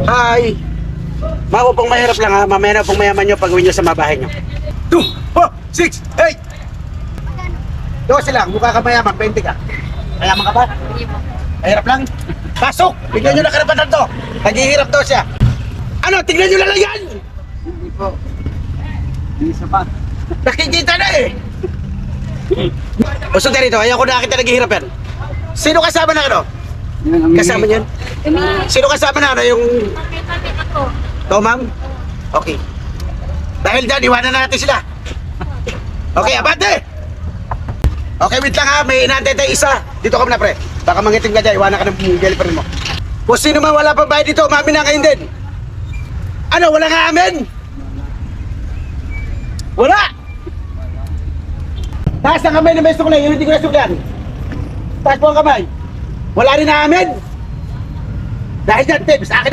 Hi! Mako pong mahirap lang ha. Mamaya na pong mayaman nyo pag uwi nyo sa mabahay nyo. 2, 4, 6, 8! 12 lang. Mukha ka mayaman. 20 ka. Mayaman ka ba? Mahirap lang. Pasok! Bigyan nyo na karapatan to. Naghihirap daw siya. Ano? Tignan nyo lang yan! Hindi po. Hindi isa pa. Nakikita na eh! Usog na rito. Ayaw ko nakakita naghihirap yan. Sino kasama na ano? Kasama niyan? Sino kasama na ano? Yung... To, ma'am? Okay. Dahil dyan, iwanan na natin sila. Okay, abante! Okay, wait lang ha. May inaantay tayo isa. Dito ka muna, pre. Baka mangitim ka dyan. Iwanan ka ng girlfriend mo. Kung sino man wala pang bayad dito, umamin na ngayon din. Ano, wala nga amin? Wala! Taas ang kamay na may suklay. Yung hindi ko na suklan. Taas po ang kamay. Wala rin na amin. Dahil dyan, Tim, sa akin na